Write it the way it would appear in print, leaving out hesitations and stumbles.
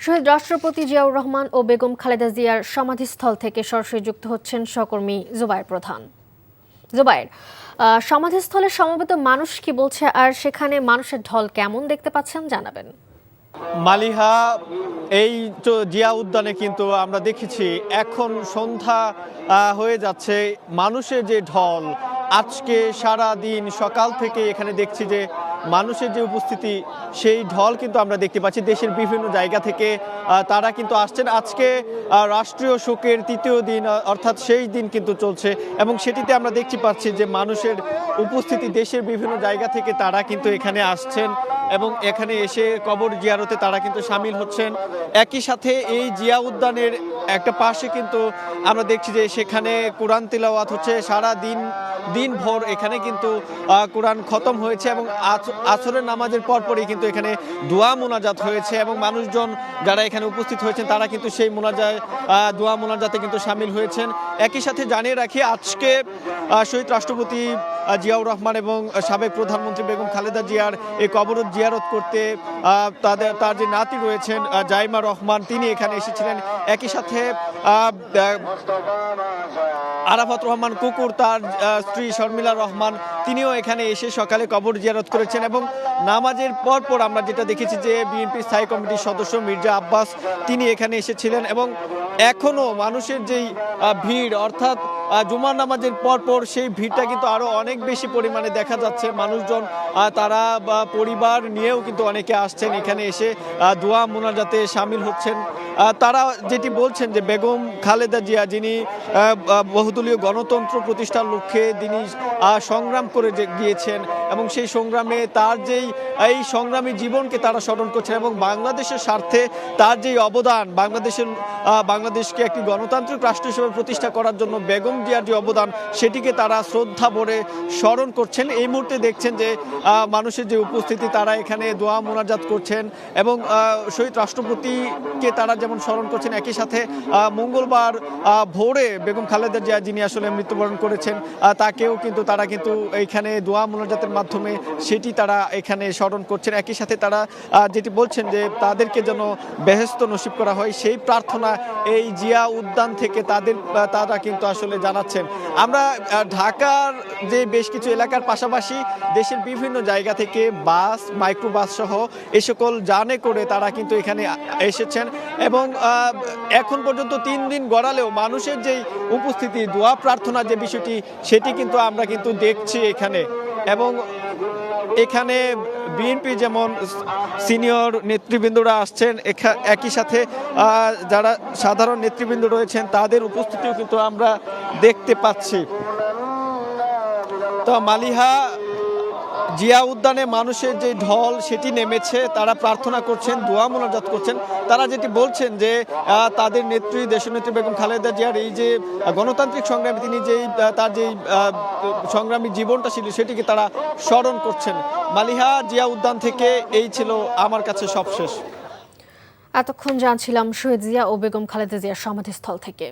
শহীদ রাষ্ট্রপতি জিয়াউর রহমান ও বেগম খালেদা জিয়ার সমাধিস্থল থেকে সরাসরি যুক্ত হচ্ছেন সহকর্মী জুবায়ের প্রধান। জুবায়ের, সমাধিস্থলে সমবেত মানুষ কি বলছে, আর সেখানে মানুষের ঢল কেমন দেখতে পাচ্ছেন জানাবেন। মালিহা, এই জিয়া উদ্যানে কিন্তু আমরা দেখেছি এখন সন্ধ্যা হয়ে যাচ্ছে, মানুষের যে ঢল আজকে সারা দিন সকাল থেকে এখানে দেখছি যে মানুষের যে উপস্থিতি সেই ঢল কিন্তু আমরা দেখতে পাচ্ছি। দেশের বিভিন্ন জায়গা থেকে তারা কিন্তু আসছেন। আজকে রাষ্ট্রীয় শোকের তৃতীয় দিন, অর্থাৎ সেই দিন কিন্তু চলছে এবং সেটিতে আমরা দেখতে পাচ্ছি যে মানুষের উপস্থিতি দেশের বিভিন্ন জায়গা থেকে তারা কিন্তু এখানে আসছেন এবং এখানে এসে কবর জিয়ারতে তারা কিন্তু সামিল হচ্ছেন। একই সাথে এই জিয়া উদ্যানের একটা পাশে কিন্তু আমরা দেখছি যে সেখানে কোরআন তিলাওয়াত হচ্ছে সারা দিনভর। এখানে কিন্তু কোরআন খতম হয়েছে এবং আসরের নামাজের পরপরই কিন্তু এখানে দোয়া মোনাজাত হয়েছে এবং মানুষজন যারা এখানে উপস্থিত হয়েছেন তারা কিন্তু সেই দোয়া মোনাজাতে কিন্তু সামিল হয়েছেন। একই সাথে জানিয়ে রাখি, আজকে শহীদ রাষ্ট্রপতি জিয়াউর রহমান এবং সাবেক প্রধানমন্ত্রী বেগম খালেদা জিয়ার এই কবর জিয়ারত করতে তার যে নাতি রয়েছেন জাইমা রহমান, তিনি এখানে এসেছিলেন। একই সাথে আরাফাত রহমান কুকুর, তার স্ত্রী শর্মিলা রহমান, তিনিও এখানে এসে সকালে কবর জিয়ারত করেছেন এবং নামাজের পরপর আমরা যেটা দেখেছি যে বিএনপি স্থায়ী কমিটির সদস্য মির্জা আব্বাস তিনি এখানে এসেছিলেন এবং এখনও মানুষের যেই ভিড়, অর্থাৎ জুমার নামাজের পরপর সেই ভিড়টা কিন্তু আরও অনেক বেশি পরিমাণে দেখা যাচ্ছে। মানুষজন তারা পরিবার নিয়েও কিন্তু অনেকে আসছেন এখানে এসে দোয়া মোনাজাতে সামিল হচ্ছেন। তারা যেটি বলছেন যে বেগম খালেদা জিয়া, যিনি বহুদলীয় গণতন্ত্র প্রতিষ্ঠার লক্ষ্যে তিনি সংগ্রাম করে গিয়েছেন এবং সেই সংগ্রামে তার যেই এই সংগ্রামী জীবনকে তারা স্মরণ করছেন এবং বাংলাদেশের স্বার্থে তার যেই অবদান, বাংলাদেশকে একটি গণতান্ত্রিক রাষ্ট্র হিসেবে প্রতিষ্ঠা করার জন্য বেগম জিয়ার যে অবদান সেটিকে তারা শ্রদ্ধা ভরে স্মরণ করছেন। এই মুহূর্তে দেখছেন যে মানুষের যে উপস্থিতি, তারা এখানে দোয়া মোনাজাত করছেন এবং শহীদ রাষ্ট্রপতিকে তারা যেমন স্মরণ করছেন, একই সাথে মঙ্গলবার ভোরে বেগম খালেদা জিয়া যিনি আসলে মৃত্যুবরণ করেছেন তাকেও কিন্তু তারা কিন্তু এইখানে দোয়া মোনাজাতের মাধ্যমে সেটি তারা এখানে স্মরণ করছেন। একই সাথে তারা যেটি বলছেন যে তাদেরকে যেন বেহেশত নসিব করা হয়, সেই প্রার্থনা এই জিয়া উদ্যান থেকে তারা কিন্তু আসলে জানাচ্ছেন। আমরা ঢাকার যে বেশ কিছু এলাকার পাশাপাশি দেশের বিভিন্ন জায়গা থেকে বাস, মাইক্রোবাস সহ এই সকল যানে করে তারা কিন্তু এখানে এসেছেন এবং এখন পর্যন্ত 3 দিন গড়ালেও মানুষের যেই উপস্থিতি, দোয়া প্রার্থনা যে বিষয়টি সেটি কিন্তু আমরা কিন্তু দেখছি এখানে। এবং এখানে বিএনপি যেমন সিনিয়র নেতৃবৃন্দরা আসছেন, একই সাথে যারা সাধারণ নেতৃবৃন্দ রয়েছেন তাদের উপস্থিতিও কিন্তু আমরা দেখতে পাচ্ছি। তো মালিহা, জিয়া উদ্যানে মানুষের যে ঢল সেটি নেমেছে, তারা প্রার্থনা করছেন, দোয়া মোনাজাত করছেন। তারা যেটি বলছেন যে তাদের নেত্রী, দেশনেত্রী বেগম খালেদা জিয়ার এই যে গণতান্ত্রিক সংগ্রামী, তিনি তার যেই সংগ্রামী জীবনটা ছিল সেটিকে তারা স্মরণ করছেন। মালিহা, জিয়া উদ্যান থেকে এই ছিল আমার কাছে সবশেষ। এতক্ষণ জানছিলাম শহীদ জিয়া ও বেগম খালেদা জিয়ার সমাধিস্থল থেকে।